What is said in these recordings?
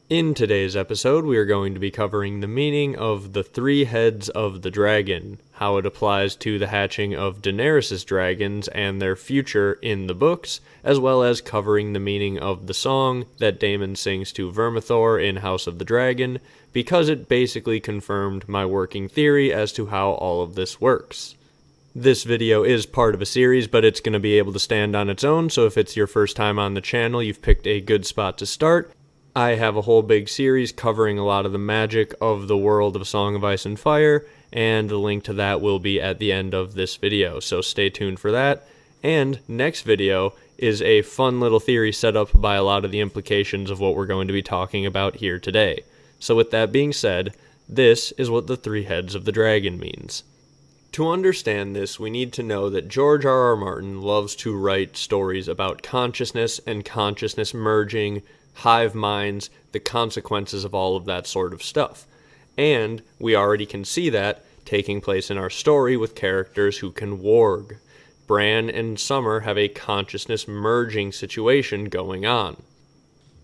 In today's episode, we are going to be covering the meaning of the three heads of the dragon, how it applies to the hatching of Daenerys' dragons and their future in the books, as well as covering the meaning of the song that Daemon sings to Vermithor in House of the Dragon, because it basically confirmed my working theory as to how all of this works. This video is part of a series, but it's going to be able to stand on its own, so if it's your first time on the channel, you've picked a good spot to start. I have a whole big series covering a lot of the magic of the world of Song of Ice and Fire, and the link to that will be at the end of this video, so stay tuned for that. And next video is a fun little theory set up by a lot of the implications of what we're going to be talking about here today. So with that being said, this is what the three heads of the dragon means. To understand this, we need to know that George R. R. Martin loves to write stories about consciousness and consciousness merging, hive minds, the consequences of all of that sort of stuff. And we already can see that taking place in our story with characters who can warg. Bran and Summer have a consciousness merging situation going on.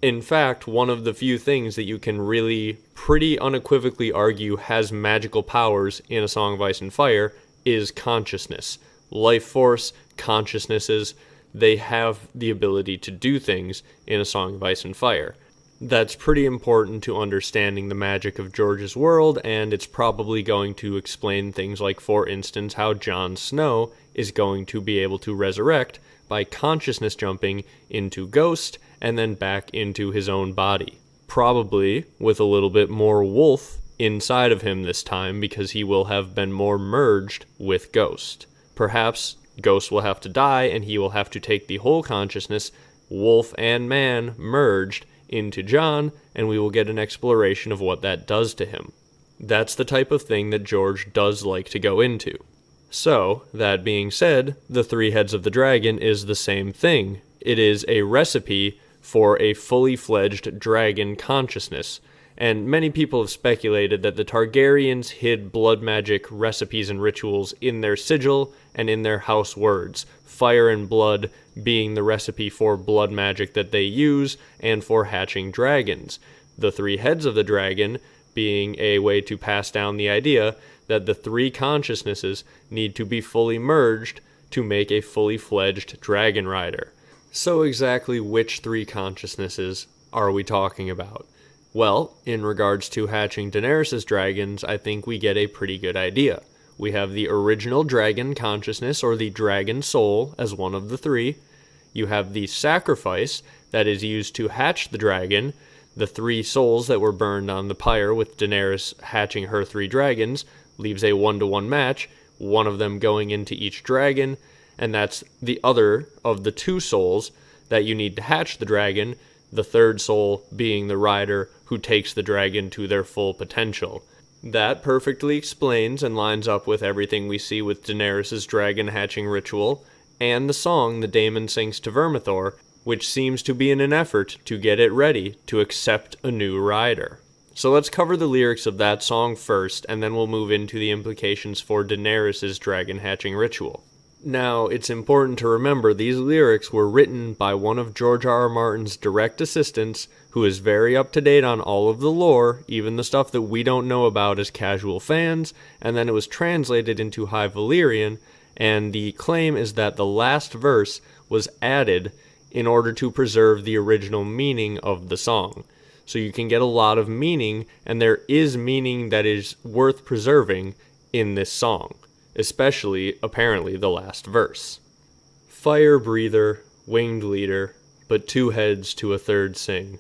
In fact, one of the few things that you can really pretty unequivocally argue has magical powers in A Song of Ice and Fire is consciousness. Life force, consciousnesses, they have the ability to do things in A Song of Ice and Fire. That's pretty important to understanding the magic of George's world, and it's probably going to explain things like, for instance, how Jon Snow is going to be able to resurrect by consciousness jumping into Ghost and then back into his own body. Probably with a little bit more wolf inside of him this time, because he will have been more merged with Ghost. Perhaps Ghost will have to die, and he will have to take the whole consciousness, wolf and man, merged into Jon, and we will get an exploration of what that does to him. That's the type of thing that George does like to go into. So, that being said, the three heads of the dragon is the same thing. It is a recipe for a fully fledged dragon consciousness, and many people have speculated that the Targaryens hid blood magic recipes and rituals in their sigil and in their house words, fire and blood being the recipe for blood magic that they use and for hatching dragons. The three heads of the dragon being a way to pass down the idea that the three consciousnesses need to be fully merged to make a fully fledged dragon rider. So exactly which three consciousnesses are we talking about? Well, in regards to hatching Daenerys' dragons, I think we get a pretty good idea. We have the original dragon consciousness, or the dragon soul, as one of the three. You have the sacrifice that is used to hatch the dragon, the three souls that were burned on the pyre with Daenerys hatching her three dragons, leaves a 1-to-1 match, one of them going into each dragon, and that's the other of the two souls that you need to hatch the dragon, the third soul being the rider who takes the dragon to their full potential. That perfectly explains and lines up with everything we see with Daenerys' dragon hatching ritual, and the song the Daemon sings to Vermithor, which seems to be in an effort to get it ready to accept a new rider. So let's cover the lyrics of that song first, and then we'll move into the implications for Daenerys' dragon hatching ritual. Now, it's important to remember these lyrics were written by one of George R. R. Martin's direct assistants, who is very up to date on all of the lore, even the stuff that we don't know about as casual fans, and then it was translated into High Valyrian, and the claim is that the last verse was added in order to preserve the original meaning of the song. So you can get a lot of meaning, and there is meaning that is worth preserving in this song. Especially, apparently, the last verse. Fire breather, winged leader, but two heads to a third sing.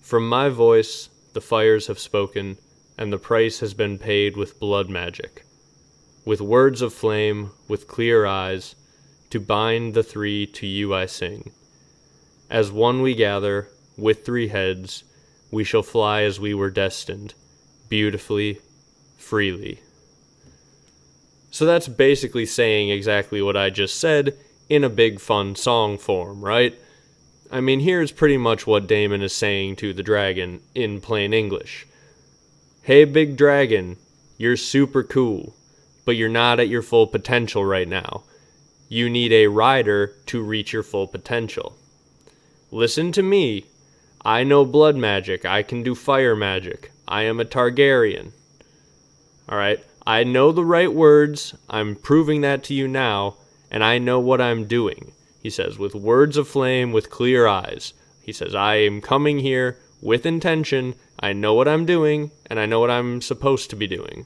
From my voice, the fires have spoken, and the price has been paid with blood magic. With words of flame, with clear eyes, to bind the three to you I sing. As one we gather, with three heads, we shall fly as we were destined, beautifully, freely. So that's basically saying exactly what I just said in a big fun song form, right? I mean, here's pretty much what Daemon is saying to the dragon in plain English. Hey big dragon, you're super cool, but you're not at your full potential right now. You need a rider to reach your full potential. Listen to me. I know blood magic. I can do fire magic. I am a Targaryen. Alright? I know the right words. I'm proving that to you now, and I know what I'm doing. He says, with words of flame, with clear eyes. He says, I am coming here with intention. I know what I'm doing, and I know what I'm supposed to be doing.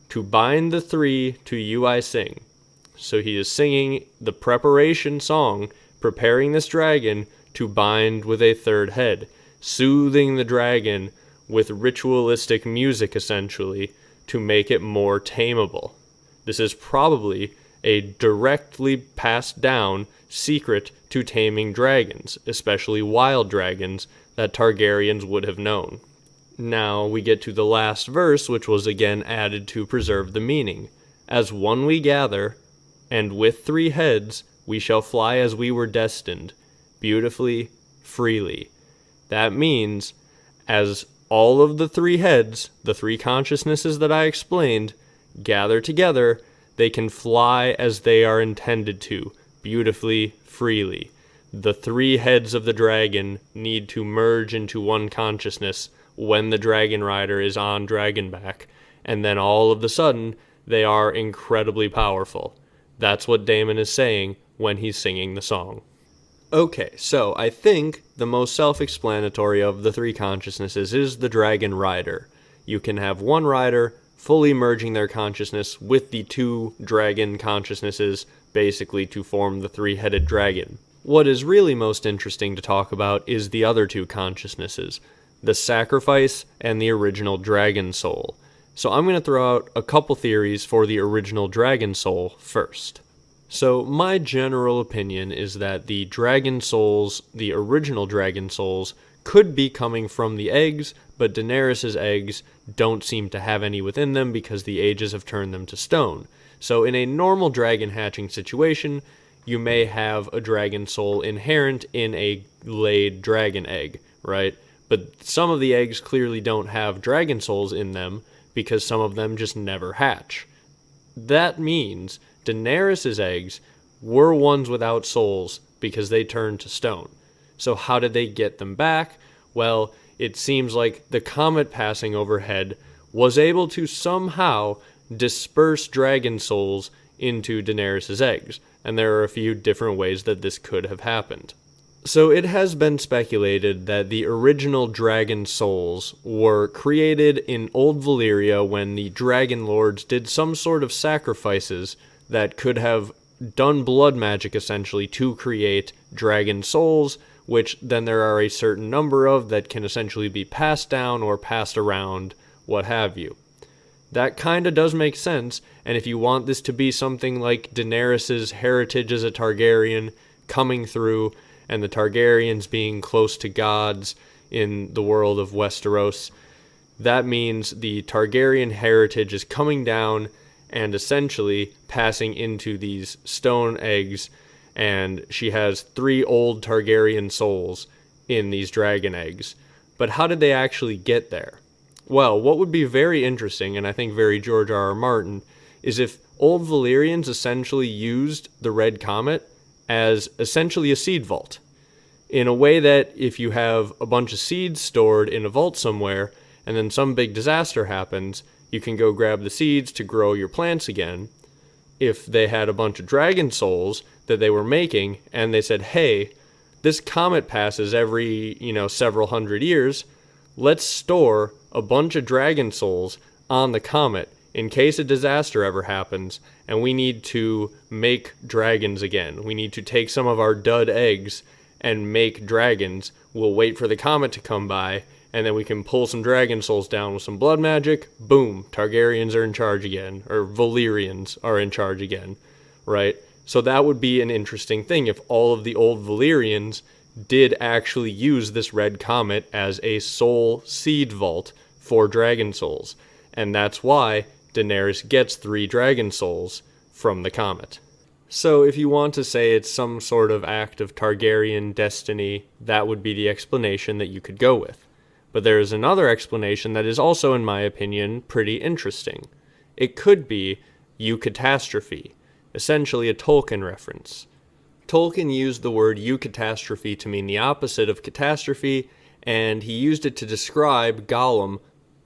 To bind the three, to you I sing. So he is singing the preparation song, preparing this dragon to bind with a third head, soothing the dragon with ritualistic music, essentially, to make it more tameable. This is probably a directly passed down secret to taming dragons, especially wild dragons that Targaryens would have known. Now we get to the last verse, which was again added to preserve the meaning. As one we gather, and with 3 heads we shall fly as we were destined, beautifully, freely. That means, as all of the 3 heads, the 3 consciousnesses that I explained, gather together, they can fly as they are intended to, beautifully, freely. The 3 heads of the dragon need to merge into one consciousness when the dragon rider is on dragonback, and then all of a sudden, they are incredibly powerful. That's what Daemon is saying when he's singing the song. Okay, so I think the most self-explanatory of the 3 consciousnesses is the dragon rider. You can have one rider fully merging their consciousness with the 2 dragon consciousnesses, basically to form the 3-headed dragon. What is really most interesting to talk about is the other 2 consciousnesses, the sacrifice and the original dragon soul. So I'm going to throw out a couple theories for the original dragon soul first. So my general opinion is that the dragon souls, the original dragon souls, could be coming from the eggs, but Daenerys' eggs don't seem to have any within them because the ages have turned them to stone. So in a normal dragon hatching situation, you may have a dragon soul inherent in a laid dragon egg, right? But some of the eggs clearly don't have dragon souls in them because some of them just never hatch. That means Daenerys' eggs were ones without souls because they turned to stone. So how did they get them back? Well, it seems like the comet passing overhead was able to somehow disperse dragon souls into Daenerys' eggs, and there are a few different ways that this could have happened. So it has been speculated that the original dragon souls were created in Old Valyria when the dragon lords did some sort of sacrifices that could have done blood magic essentially to create dragon souls, which then there are a certain number of that can essentially be passed down or passed around, what have you. That kinda does make sense, and if you want this to be something like Daenerys' heritage as a Targaryen coming through, and the Targaryens being close to gods in the world of Westeros, that means the Targaryen heritage is coming down and essentially passing into these stone eggs, and she has 3 old Targaryen souls in these dragon eggs. But how did they actually get there? Well, what would be very interesting, and I think very George R.R. Martin, is if Old Valyrians essentially used the Red Comet as essentially a seed vault, in a way that if you have a bunch of seeds stored in a vault somewhere, and then some big disaster happens, you can go grab the seeds to grow your plants again. If they had a bunch of dragon souls that they were making, and they said, hey, this comet passes every, several hundred years, let's store a bunch of dragon souls on the comet in case a disaster ever happens, and we need to make dragons again. We need to take some of our dud eggs and make dragons. We'll wait for the comet to come by, and then we can pull some dragon souls down with some blood magic. Boom, Targaryens are in charge again, or Valyrians are in charge again, right? So that would be an interesting thing if all of the old Valyrians did actually use this red comet as a soul seed vault for dragon souls. And that's why Daenerys gets 3 dragon souls from the comet. So if you want to say it's some sort of act of Targaryen destiny, that would be the explanation that you could go with. But there is another explanation that is also, in my opinion, pretty interesting. It could be eucatastrophe, essentially a Tolkien reference. Tolkien used the word eucatastrophe to mean the opposite of catastrophe, and he used it to describe Gollum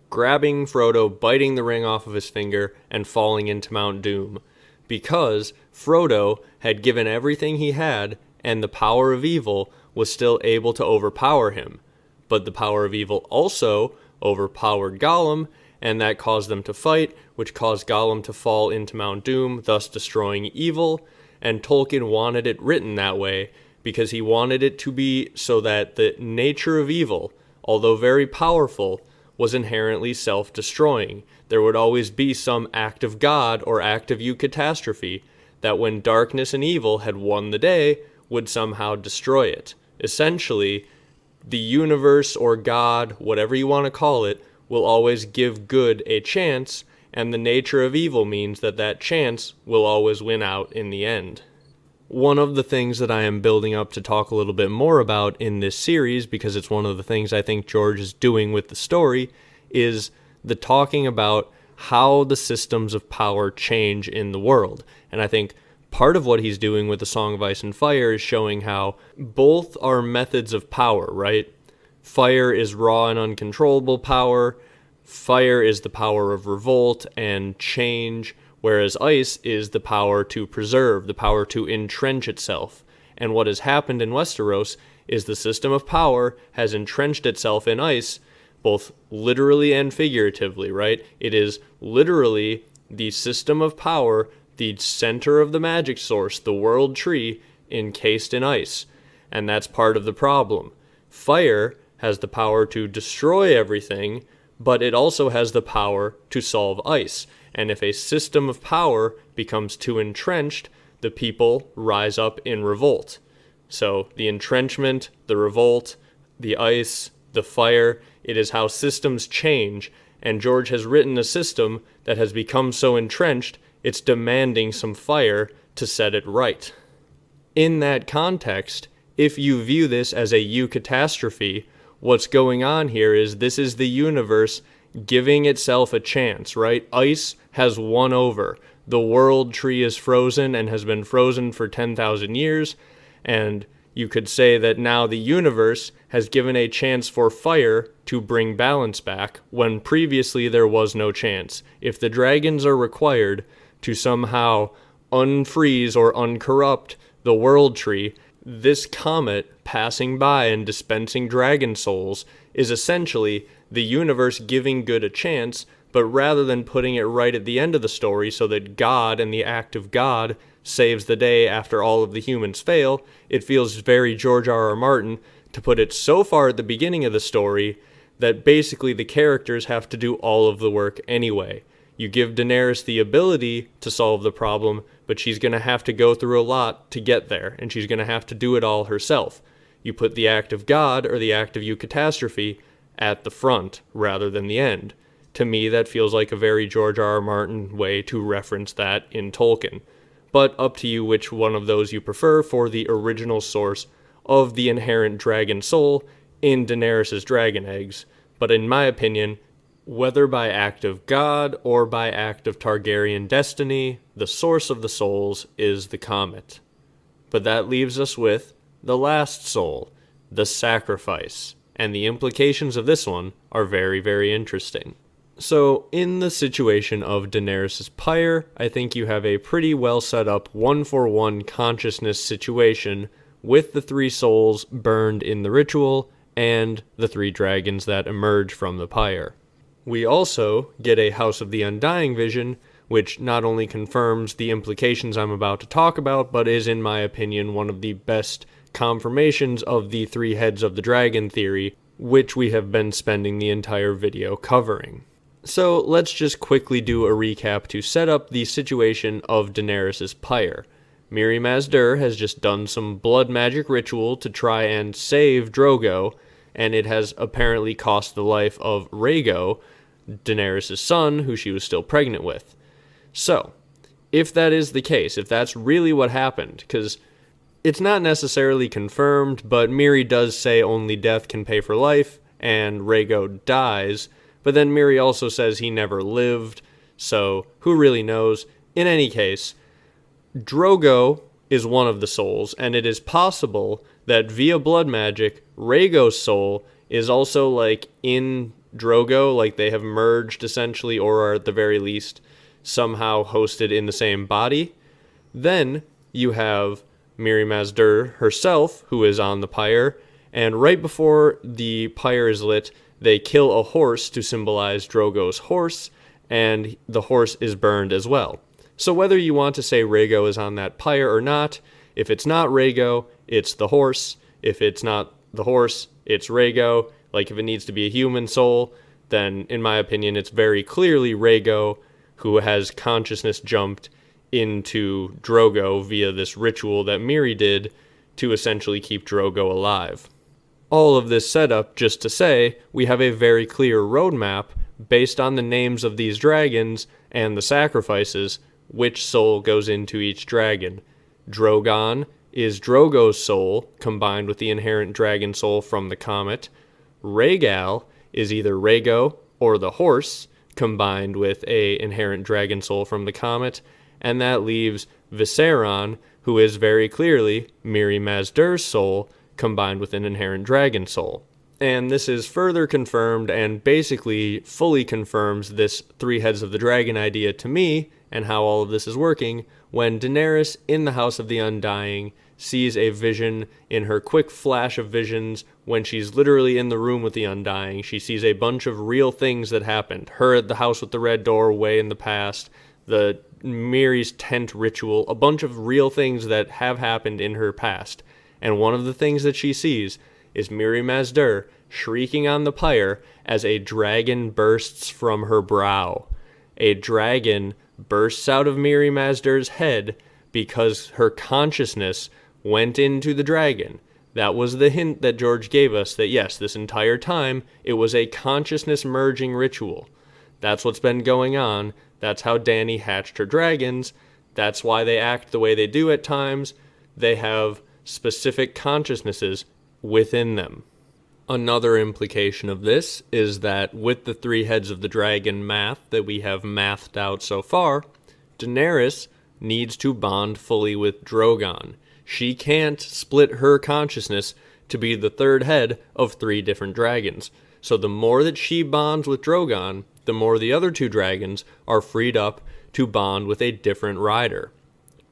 grabbing Frodo, biting the ring off of his finger, and falling into Mount Doom, because Frodo had given everything he had, and the power of evil was still able to overpower him. But the power of evil also overpowered Gollum, and that caused them to fight, which caused Gollum to fall into Mount Doom, thus destroying evil, and Tolkien wanted it written that way, because he wanted it to be so that the nature of evil, although very powerful, was inherently self-destroying. There would always be some act of God or act of eucatastrophe that when darkness and evil had won the day, would somehow destroy it. Essentially, the universe or God, whatever you want to call it, will always give good a chance, and the nature of evil means that that chance will always win out in the end. One of the things that I am building up to talk a little bit more about in this series, because it's one of the things I think George is doing with the story, is the talking about how the systems of power change in the world. And I think part of what he's doing with the Song of Ice and Fire is showing how both are methods of power, right? Fire is raw and uncontrollable power. Fire is the power of revolt and change, whereas ice is the power to preserve, the power to entrench itself. And what has happened in Westeros is the system of power has entrenched itself in ice, both literally and figuratively, right? It is literally the system of power, the center of the magic source, the world tree, encased in ice. And that's part of the problem. Fire has the power to destroy everything, but it also has the power to solve ice. And if a system of power becomes too entrenched, the people rise up in revolt. So the entrenchment, the revolt, the ice, the fire, it is how systems change. And George has written a system that has become so entrenched, it's demanding some fire to set it right. In that context, if you view this as a eucatastrophe, what's going on here is this is the universe giving itself a chance, right? Ice has won over. The world tree is frozen and has been frozen for 10,000 years, and you could say that now the universe has given a chance for fire to bring balance back when previously there was no chance. If the dragons are required to somehow unfreeze or uncorrupt the world tree, this comet passing by and dispensing dragon souls is essentially the universe giving good a chance, but rather than putting it right at the end of the story so that God and the act of God saves the day after all of the humans fail, it feels very George R.R. Martin to put it so far at the beginning of the story that basically the characters have to do all of the work anyway. You give Daenerys the ability to solve the problem, but she's going to have to go through a lot to get there, and she's going to have to do it all herself. You put the act of God or the act of eucatastrophe at the front rather than the end. To me, that feels like a very George R.R. Martin way to reference that in Tolkien. But up to you which one of those you prefer for the original source of the inherent dragon soul in Daenerys' dragon eggs. But in my opinion, whether by act of God or by act of Targaryen destiny, the source of the souls is the comet. But that leaves us with the last soul, the sacrifice, and the implications of this one are very, very interesting. So, in the situation of Daenerys' pyre, I think you have a pretty well set up one-for-one consciousness situation with the three souls burned in the ritual and the three dragons that emerge from the pyre. We also get a House of the Undying vision, which not only confirms the implications I'm about to talk about, but is, in my opinion, one of the best confirmations of the three heads of the dragon theory, which we have been spending the entire video covering. So let's just quickly do a recap to set up the situation of Daenerys' pyre. Mirri Maz Duur has just done some blood magic ritual to try and save Drogo, and it has apparently cost the life of Rhaego, Daenerys' son, who she was still pregnant with. So, if that is the case, if that's really what happened, because it's not necessarily confirmed, but Mirri does say only death can pay for life, and Rhaego dies, but then Mirri also says he never lived, so who really knows? In any case, Drogo is one of the souls, and it is possible that via blood magic, Rhaego's soul is also like in Drogo, like they have merged essentially, or are at the very least somehow hosted in the same body. Then you have Mirri Maz Dur herself, who is on the pyre, and right before the pyre is lit, they kill a horse to symbolize Drogo's horse, and the horse is burned as well. So whether you want to say Rhaego is on that pyre or not, if it's not Rhaego, it's the horse. If it's not the horse, it's Rhaego. Like, if it needs to be a human soul, then in my opinion, it's very clearly Rhaego who has consciousness jumped into Drogo via this ritual that Mirri did to essentially keep Drogo alive. All of this setup just to say we have a very clear roadmap based on the names of these dragons and the sacrifices, which soul goes into each dragon. Drogon is Drogo's soul combined with the inherent dragon soul from the comet. Rhaegal is either Rhaego or the horse combined with a inherent dragon soul from the comet, and that leaves Viserion, who is very clearly Mirri Maz Dur's soul combined with an inherent dragon soul. And this is further confirmed and basically fully confirms this three heads of the dragon idea to me and how all of this is working when Daenerys in the House of the Undying sees a vision in her quick flash of visions when she's literally in the room with the Undying. She sees a bunch of real things that happened. Her at the house with the red door way in the past, the Mirri's tent ritual, a bunch of real things that have happened in her past. And one of the things that she sees is Mirri Maz Dur shrieking on the pyre as a dragon bursts from her brow. A dragon bursts out of Mirri Maz Dur's head because her consciousness went into the dragon. That was the hint that George gave us that yes, this entire time it was a consciousness merging ritual. That's what's been going on. That's how Dany hatched her dragons. That's why they act the way they do at times. They have specific consciousnesses within them. Another implication of this is that with the three heads of the dragon math that we have mathed out so far, Daenerys needs to bond fully with Drogon. She can't split her consciousness to be the third head of three different dragons. So the more that she bonds with Drogon, the more the other two dragons are freed up to bond with a different rider.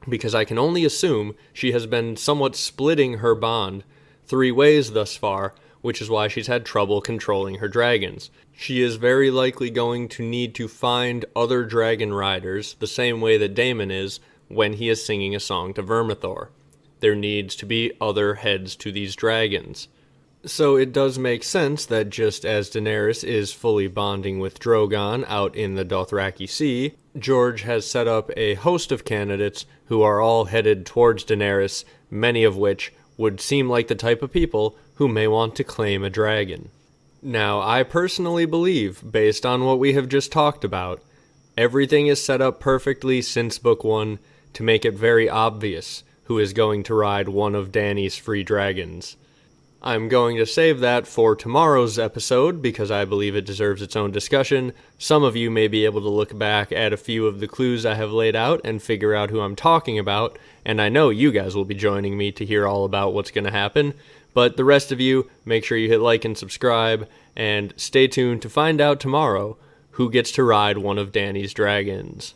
Because I can only assume she has been somewhat splitting her bond three ways thus far, which is why she's had trouble controlling her dragons. She is very likely going to need to find other dragon riders the same way that Daemon is when he is singing a song to Vermithor. There needs to be other heads to these dragons. So it does make sense that just as Daenerys is fully bonding with Drogon out in the Dothraki Sea, George has set up a host of candidates who are all headed towards Daenerys, many of which would seem like the type of people who may want to claim a dragon. Now, I personally believe, based on what we have just talked about, everything is set up perfectly since Book 1 to make it very obvious who is going to ride one of Dany's free dragons. I'm going to save that for tomorrow's episode because I believe it deserves its own discussion. Some of you may be able to look back at a few of the clues I have laid out and figure out who I'm talking about, and I know you guys will be joining me to hear all about what's going to happen. But the rest of you, make sure you hit like and subscribe, and stay tuned to find out tomorrow who gets to ride one of Dany's dragons.